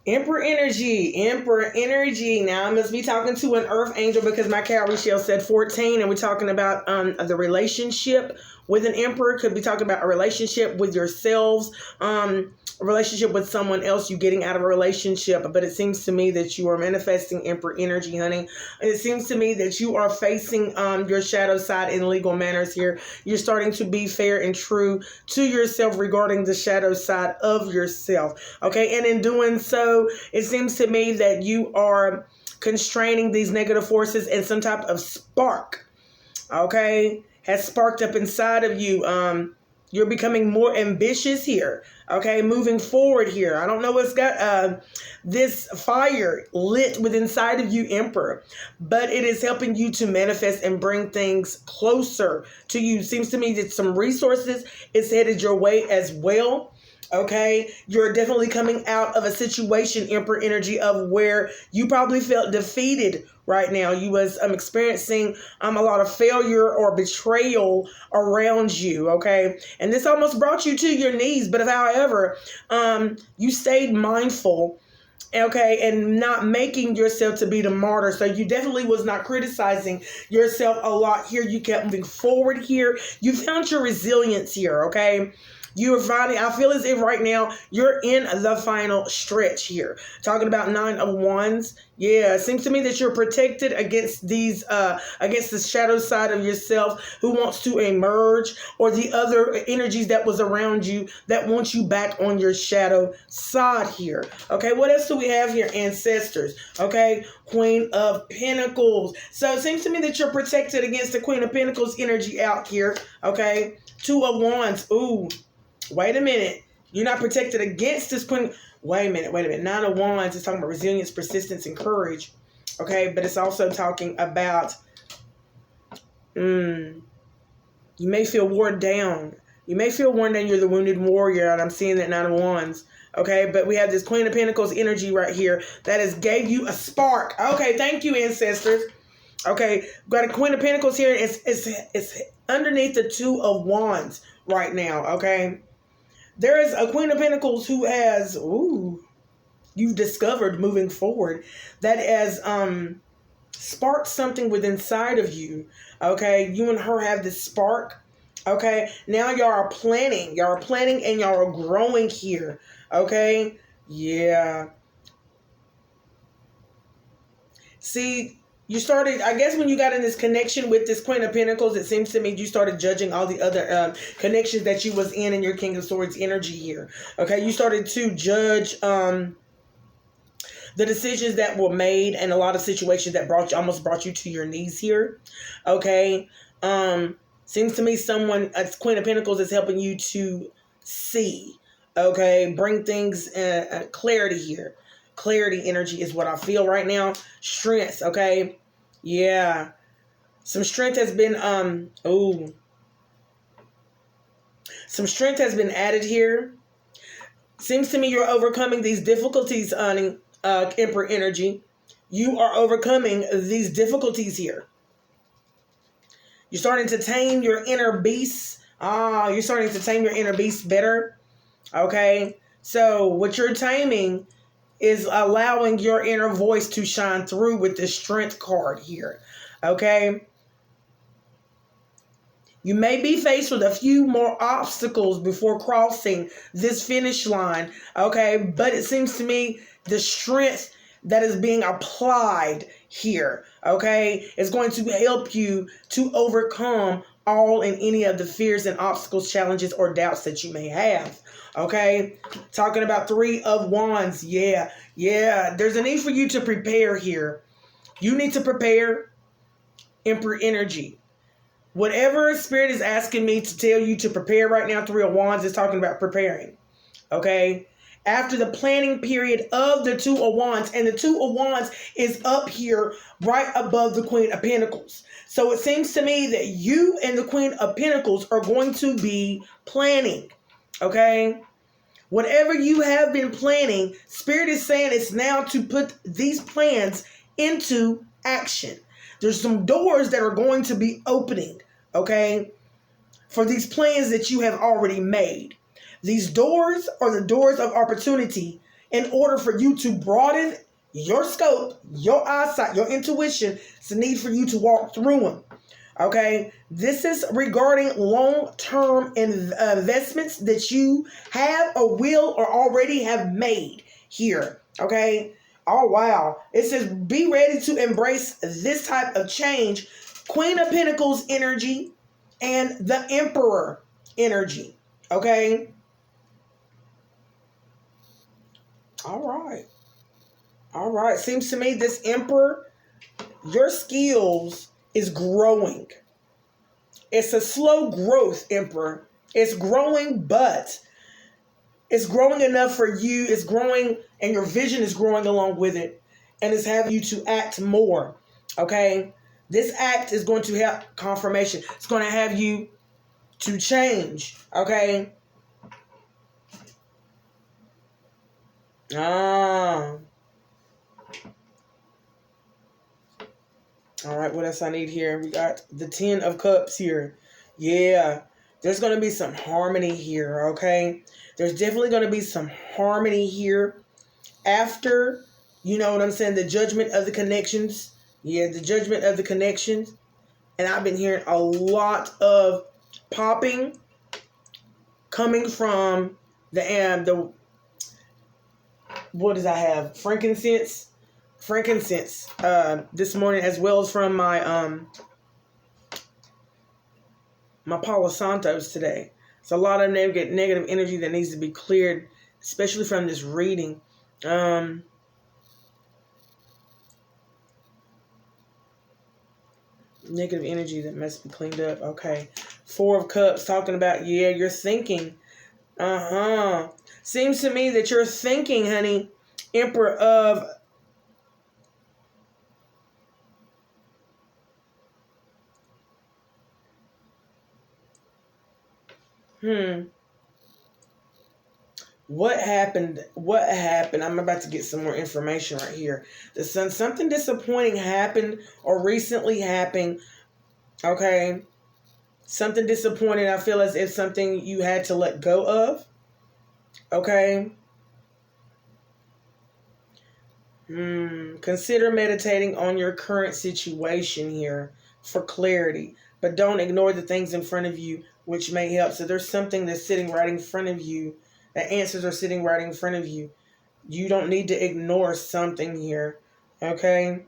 Emperor energy, Emperor energy. Now I must be talking to an earth angel because my cowrie shell said 14, and we're talking about the relationship with an emperor. Could be talking about a relationship with yourselves, a relationship with someone else, you getting out of a relationship. But it seems to me that you are manifesting Emperor energy, honey. It seems to me that you are facing your shadow side in legal manners here. You're starting to be fair and true to yourself regarding the shadow side of yourself. Okay, and in doing so, it seems to me that you are constraining these negative forces, and some type of spark, okay, has sparked up inside of you. You're becoming more ambitious here. Okay, moving forward here. I don't know what's got this fire lit within inside of you, Emperor, but it is helping you to manifest and bring things closer to you. Seems to me that some resources is headed your way as well. Okay, you're definitely coming out of a situation, Emperor energy, of where you probably felt defeated right now. You was experiencing a lot of failure or betrayal around you. Okay, and this almost brought you to your knees. But however, you stayed mindful. Okay, and not making yourself to be the martyr. So you definitely was not criticizing yourself a lot here. You kept moving forward here. You found your resilience here. Okay. You're finding, I feel as if right now you're in the final stretch here. Talking about 9 of Wands. Yeah, it seems to me that you're protected against these, against the shadow side of yourself who wants to emerge, or the other energies that was around you that want you back on your shadow side here. Okay, what else do we have here? Ancestors. Okay, Queen of Pentacles. So it seems to me that you're protected against the Queen of Pentacles energy out here. Okay, 2 of Wands. Ooh. Wait a minute. You're not protected against this Queen. Wait a minute. 9 of Wands is talking about resilience, persistence, and courage. Okay, but it's also talking about you may feel worn down. You may feel worn down. You're the wounded warrior, and I'm seeing that 9 of Wands. Okay, but we have this Queen of Pentacles energy right here that has gave you a spark. Okay, thank you, ancestors. Okay, got a Queen of Pentacles here. It's underneath the 2 of Wands right now. Okay. There is a Queen of Pentacles who has, you've discovered moving forward that has sparked something within inside of you. Okay, you and her have this spark. Okay, now y'all are planning. Y'all are planning and y'all are growing here. Okay, yeah. See, you started, I guess when you got in this connection with this Queen of Pentacles, it seems to me you started judging all the other connections that you was in your King of Swords energy here. Okay, you started to judge the decisions that were made, and a lot of situations that almost brought you to your knees here. Okay, seems to me someone, a Queen of Pentacles, is helping you to see. Okay, bring things clarity here. Clarity energy is what I feel right now. Strength, okay? Yeah. Some strength has been, some strength has been added here. Seems to me you're overcoming these difficulties, Emperor energy. You are overcoming these difficulties here. You're starting to tame your inner beast. You're starting to tame your inner beast better. Okay? So what you're taming is allowing your inner voice to shine through with this strength card here. Okay? You may be faced with a few more obstacles before crossing this finish line. Okay? But it seems to me the strength that is being applied here, okay, is going to help you to overcome all and any of the fears and obstacles, challenges, or doubts that you may have. Okay, talking about 3 of Wands. Yeah. There's a need for you to prepare here. You need to prepare, Emperor energy. Whatever Spirit is asking me to tell you to prepare right now, 3 of Wands is talking about preparing. Okay. After the planning period of the 2 of Wands, and the 2 of Wands is up here right above the Queen of Pentacles. So it seems to me that you and the Queen of Pentacles are going to be planning. Okay. Whatever you have been planning, Spirit is saying it's now to put these plans into action. There's some doors that are going to be opening, okay, for these plans that you have already made. These doors are the doors of opportunity in order for you to broaden your scope, your eyesight, your intuition. It's a need for you to walk through them. Okay, this is regarding long-term investments that you have or will or already have made here. Okay, oh wow, it says be ready to embrace this type of change. Queen of Pentacles energy and the Emperor energy. Okay, all right. Seems to me this Emperor, your skills is growing. It's a slow growth, Emperor. It's growing, but it's growing enough for you. It's growing, and your vision is growing along with it. And it's having you to act more. Okay? This act is going to help confirmation. It's going to have you to change. Okay? All right, what else I need here? We got the 10 of Cups here. Yeah, there's going to be some harmony here, okay? There's definitely going to be some harmony here after, you know what I'm saying, the judgment of the connections. Yeah, the judgment of the connections. And I've been hearing a lot of popping coming from the what does I have? Frankincense this morning, as well as from my my Palo Santos today. It's a lot of negative energy that needs to be cleared, especially from this reading. Negative energy that must be cleaned up. Okay. 4 of Cups talking about, yeah, you're thinking. Seems to me that you're thinking, honey, Emperor of What happened? I'm about to get some more information right here. The Sun, something disappointing happened or recently happened. Okay. Something disappointing. I feel as if something you had to let go of. Okay. Consider meditating on your current situation here for clarity. But don't ignore the things in front of you, which may help. So there's something that's sitting right in front of you. The answers are sitting right in front of you. You don't need to ignore something here. Okay?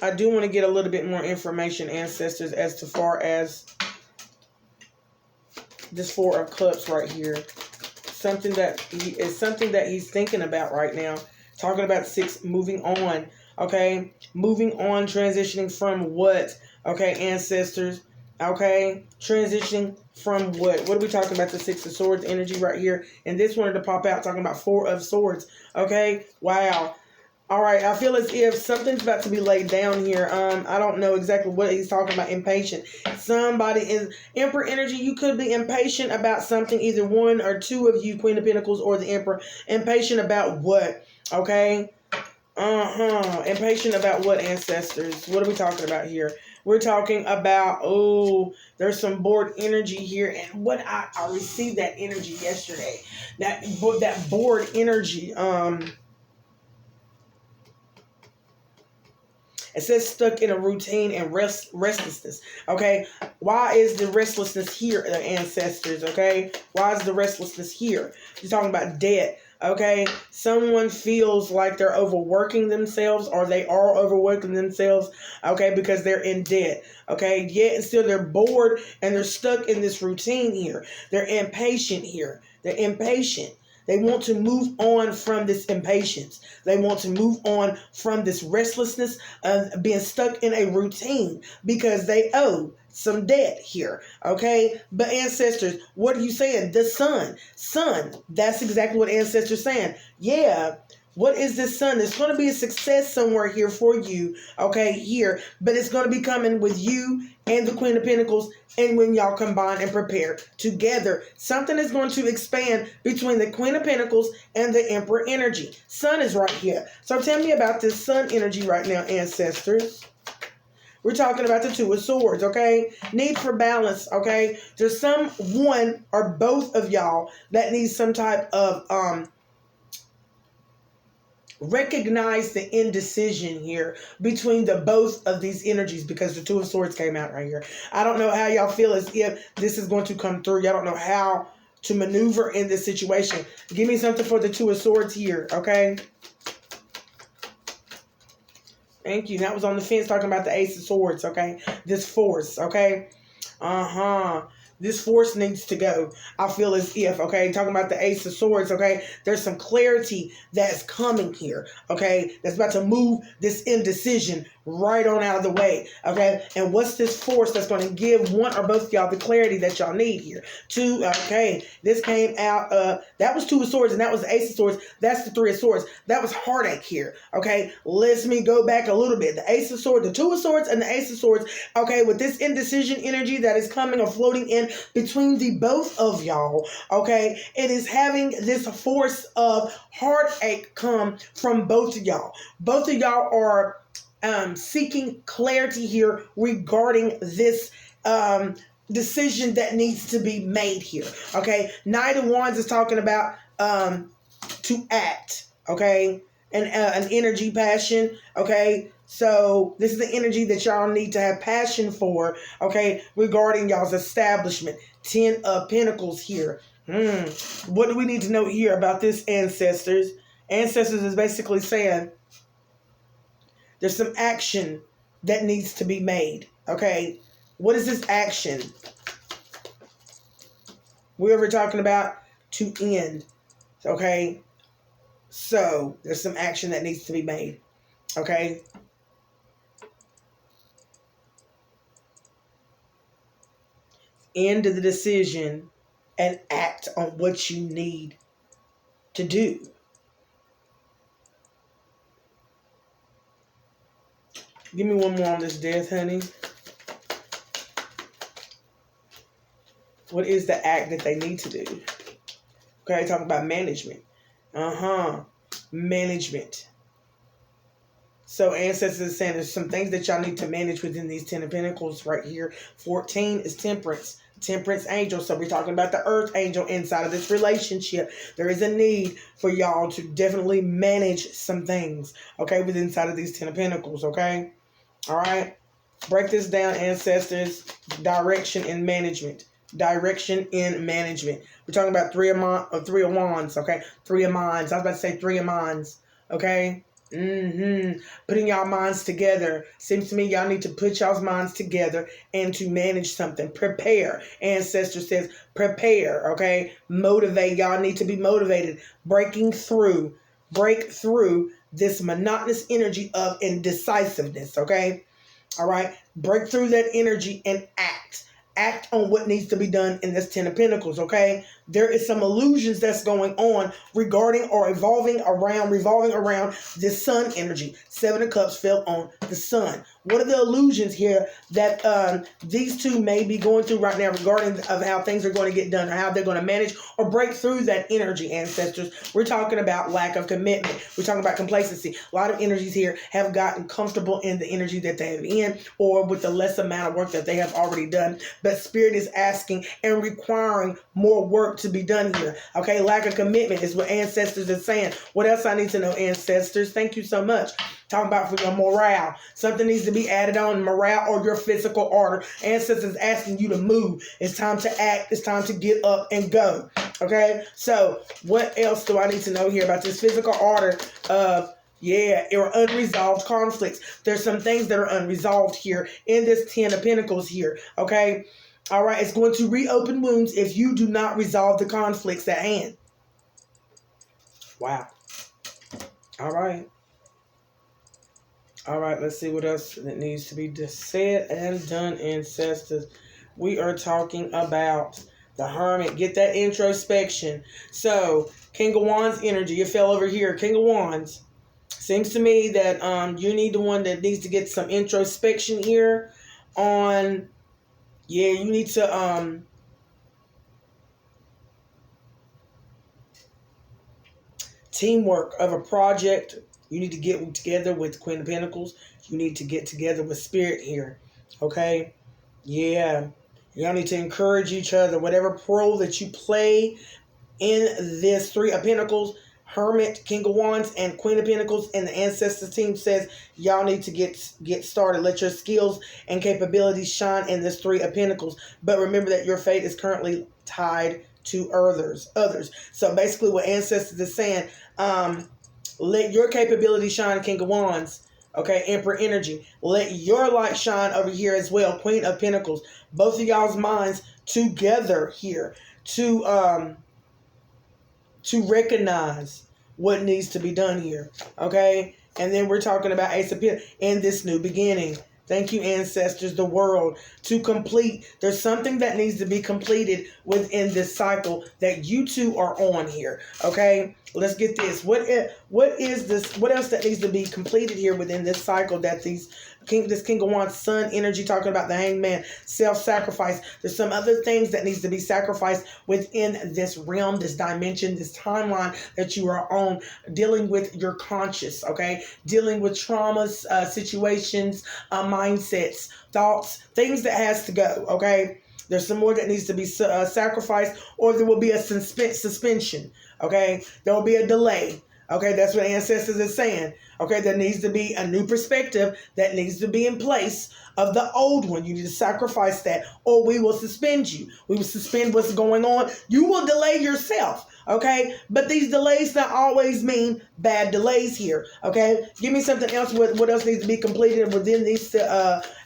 I do want to get a little bit more information, ancestors, as to far as this 4 of Cups right here. Something that he's thinking about right now. Talking about 6, moving on. Okay? Moving on, transitioning from what? Okay, ancestors. Okay? Transitioning from what? What are we talking about? The 6 of Swords energy right here. And this wanted to pop out talking about 4 of Swords. Okay? Wow. All right, I feel as if something's about to be laid down here. I don't know exactly what he's talking about. Impatient. Somebody is Emperor energy. You could be impatient about something. Either 1 or 2 of you, Queen of Pentacles or the Emperor. Impatient about what? Okay. Impatient about what, ancestors? What are we talking about here? We're talking about, there's some bored energy here. And what I received that energy yesterday. That bored energy. It says stuck in a routine and restlessness. Okay. Why is the restlessness here, the ancestors? Okay. Why is the restlessness here? You're talking about debt. Okay. Someone feels like they're overworking themselves, or they are overworking themselves. Okay. Because they're in debt. Okay. Yet and still they're bored and they're stuck in this routine here. They're impatient here. They're impatient. They want to move on from this impatience. They want to move on from this restlessness of being stuck in a routine because they owe some debt here. Okay? But ancestors, what are you saying? The sun. Sun. That's exactly what ancestors saying. Yeah. What is this sun? There's going to be a success somewhere here for you. Okay? Here. But it's going to be coming with you and the Queen of Pentacles. And when y'all combine and prepare together, something is going to expand between the Queen of Pentacles and the Emperor energy. Sun is right here. So tell me about this sun energy right now, ancestors. We're talking about the 2 of Swords, okay? Need for balance, okay? There's someone or both of y'all that needs some type of Recognize the indecision here between the both of these energies, because the Two of Swords came out right here. I don't know how y'all feel as if this is going to come through. Y'all don't know how to maneuver in this situation. Give me something for the Two of Swords here, okay? Thank you. That was on the fence talking about the Ace of Swords, okay? This force, okay? This force needs to go. I feel as if, okay, talking about the Ace of Swords, okay, there's some clarity that's coming here, okay, that's about to move this indecision right on out of the way, okay? And what's this force that's going to give one or both of y'all the clarity that y'all need here? Two, okay, this came out, that was Two of Swords, and that was the Ace of Swords. That's the Three of Swords. That was heartache here, okay? Let me go back a little bit. The Ace of Swords, the Two of Swords, and the Ace of Swords, okay, with this indecision energy that is coming or floating in between the both of y'all, okay, it is having this force of heartache come from both of y'all. Both of y'all are seeking clarity here regarding this decision that needs to be made here, okay? Knight of Wands is talking about to act, okay, and an energy, passion, okay? So this is the energy that y'all need to have passion for, okay, regarding y'all's establishment. 10 of Pentacles here. What do we need to know here about this, ancestors? Ancestors is basically saying there's some action that needs to be made, okay? What is this action? We're talking about to end, okay? So there's some action that needs to be made, okay? End of the decision and act on what you need to do. Give me one more on this death, honey. What is the act that they need to do? Okay, talking about management. Management. So ancestors are saying there's some things that y'all need to manage within these 10 of Pentacles right here. 14 is temperance. Temperance angel. So we're talking about the earth angel inside of this relationship. There is a need for y'all to definitely manage some things, okay, within inside of these 10 of Pentacles, okay? All right. Break this down, ancestors. Direction and management. Direction in management. We're talking about three of wands, okay? Three of minds. I was about to say three of minds, okay? Putting y'all minds together. Seems to me y'all need to put y'all's minds together and to manage something. Prepare. Ancestor says prepare, okay? Motivate. Y'all need to be motivated. Break through this monotonous energy of indecisiveness, okay? All right? Break through that energy and act. Act on what needs to be done in this 10 of Pentacles, okay? There is some illusions that's going on regarding or revolving around this sun energy. 7 of Cups fell on the sun. What are the illusions here that these two may be going through right now regarding of how things are going to get done or how they're going to manage or break through that energy, ancestors? We're talking about lack of commitment. We're talking about complacency. A lot of energies here have gotten comfortable in the energy that they have in or with the less amount of work that they have already done. But Spirit is asking and requiring more work to be done here. Okay, lack of commitment is what ancestors are saying. What else I need to know, ancestors? Thank you so much. Talking about for your morale. Something needs to be added on morale or your physical order. Ancestors asking you to move. It's time to act. It's time to get up and go. Okay, so what else do I need to know here about this physical order of or unresolved conflicts? There's some things that are unresolved here in this 10 of Pentacles here, okay? All right, it's going to reopen wounds if you do not resolve the conflicts at hand. Wow. All right. All right, let's see what else that needs to be said and done, ancestors. We are talking about the Hermit. Get that introspection. So, King of Wands energy. It fell over here. King of Wands. Seems to me that you need the one that needs to get some introspection here on, you need to teamwork of a project. You need to get together with Queen of Pentacles. You need to get together with Spirit here, okay? Yeah, y'all need to encourage each other. Whatever role that you play in this 3 of Pentacles, Hermit, King of Wands, and Queen of Pentacles. And the Ancestors team says y'all need to get started. Let your skills and capabilities shine in this Three of Pentacles. But remember that your fate is currently tied to others. So basically what Ancestors is saying, let your capability shine, King of Wands. Okay, Emperor energy. Let your light shine over here as well, Queen of Pentacles. Both of y'all's minds together here to recognize what needs to be done here. Okay, and then we're talking about Ace of Pentacles in this new beginning. Thank you, Ancestors, the world, to complete. There's something that needs to be completed within this cycle that you two are on here. Okay, let's get this. What is this? What else that needs to be completed here within this cycle that this King of Wands, Sun energy, talking about the Hangman, self-sacrifice. There's some other things that needs to be sacrificed within this realm, this dimension, this timeline that you are on, dealing with your conscious, okay? Dealing with traumas, situations, mindsets, thoughts, things that has to go, okay? There's some more that needs to be sacrificed, or there will be a suspension, okay? There will be a delay. Okay, that's what Ancestors is saying. Okay, there needs to be a new perspective that needs to be in place of the old one. You need to sacrifice that, or we will suspend you. We will suspend what's going on. You will delay yourself. Okay, but these delays not always mean bad delays here. Okay, give me something else. What else needs to be completed within this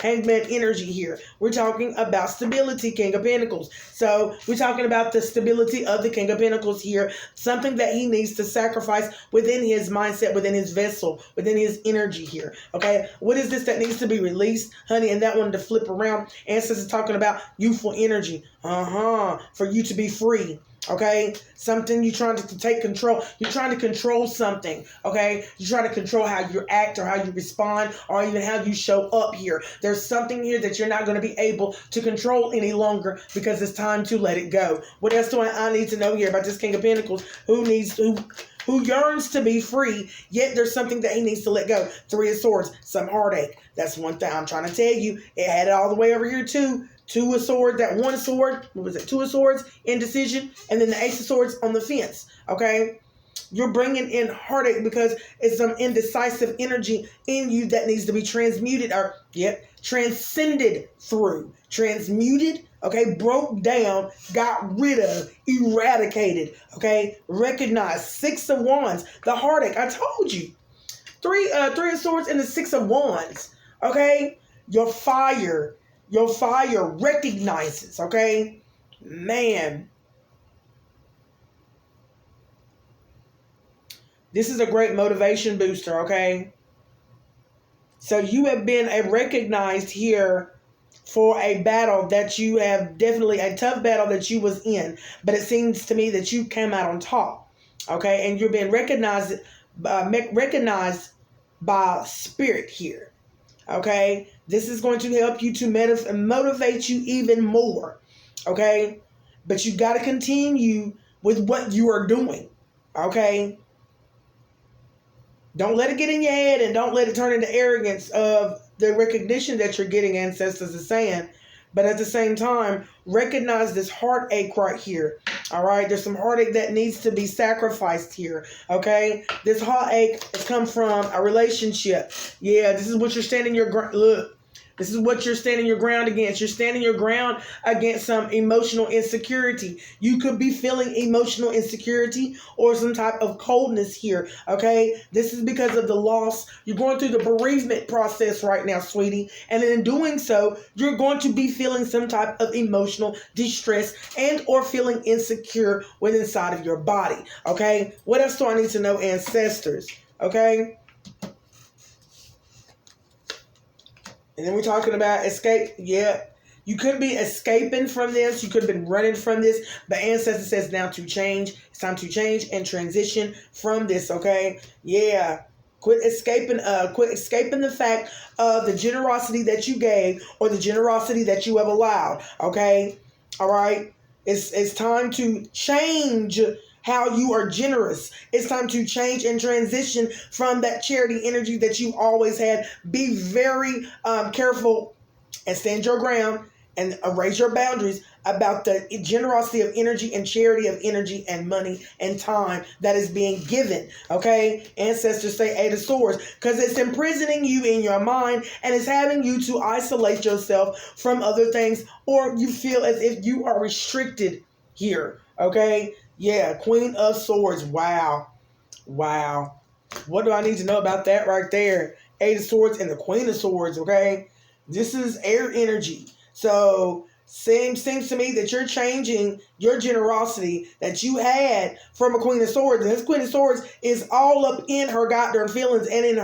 Hangman energy here? We're talking about stability, King of Pentacles. So we're talking about the stability of the King of Pentacles here. Something that he needs to sacrifice within his mindset, within his vessel, within his energy here. Okay, what is this that needs to be released, honey? And that one to flip around. Ancestors talking about youthful energy. For you to be free. Okay, something you're trying to take control. You're trying to control something. Okay, you're trying to control how you act or how you respond or even how you show up here. There's something here that you're not going to be able to control any longer because it's time to let it go. What else do I need to know here about this King of Pentacles who yearns to be free, yet there's something that he needs to let go? Three of Swords, some heartache. That's one thing I'm trying to tell you. It had it all the way over here too. Two of Swords, that one sword, what was it? Two of Swords, indecision, and then the Ace of Swords on the fence, okay? You're bringing in heartache because it's some indecisive energy in you that needs to be transmuted or, transcended through. Transmuted, okay, broke down, got rid of, eradicated, okay? Recognize. Six of Wands, the heartache, I told you. Three of Swords and the Six of Wands, okay? Your fire recognizes, okay? Man. This is a great motivation booster, okay? So you have been recognized here for a battle that you have, definitely a tough battle that you was in. But it seems to me that you came out on top, okay? And you're being recognized by spirit here. Okay, this is going to help you to motivate you even more. Okay, but you got to continue with what you are doing. Okay, don't let it get in your head and don't let it turn into arrogance of the recognition that you're getting, Ancestors is saying. But at the same time, recognize this heartache right here. All right, there's some heartache that needs to be sacrificed here. Okay, this heartache has come from a relationship. Yeah, this is what you're standing your ground. Look, this is what you're standing your ground against. You're standing your ground against some emotional insecurity. You could be feeling emotional insecurity or some type of coldness here. Okay, this is because of the loss. You're going through the bereavement process right now, sweetie. And in doing so, you're going to be feeling some type of emotional distress and or feeling insecure within inside of your body. Okay, what else do I need to know, Ancestors? Okay. And then we're talking about escape. Yeah, you could be escaping from this. You could have been running from this. But Ancestor says now to change. It's time to change and transition from this, okay? Yeah. Quit escaping the fact of the generosity that you gave or the generosity that you have allowed, okay? All right? It's time to change how you are generous. It's time to change and transition from that charity energy that you always had. Be very careful and stand your ground and raise your boundaries about the generosity of energy and charity of energy and money and time that is being given. Okay, ancestors say Eight of Swords, because it's imprisoning you in your mind and it's having you to isolate yourself from other things, or you feel as if you are restricted here. Okay, yeah, Queen of Swords. Wow. What do I need to know about that right there? Eight of Swords and the Queen of Swords. Okay, this is air energy. So seems to me that you're changing your generosity that you had from a Queen of Swords. And this Queen of Swords is all up in her goddamn feelings and in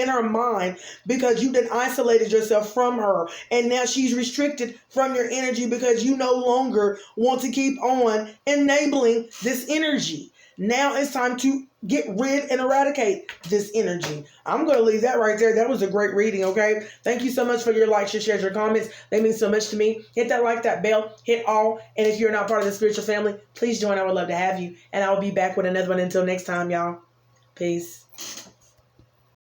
her mind, because you then isolated yourself from her, and now she's restricted from your energy because you no longer want to keep on enabling this energy. Now it's time to get rid and eradicate this energy. I'm going to leave that right there. That was a great reading, okay? Thank you so much for your likes, your shares, your comments. They mean so much to me. Hit that like, that bell, hit all. And if you're not part of the spiritual family, please join. I would love to have you. And I will be back with another one. Until next time, y'all. Peace.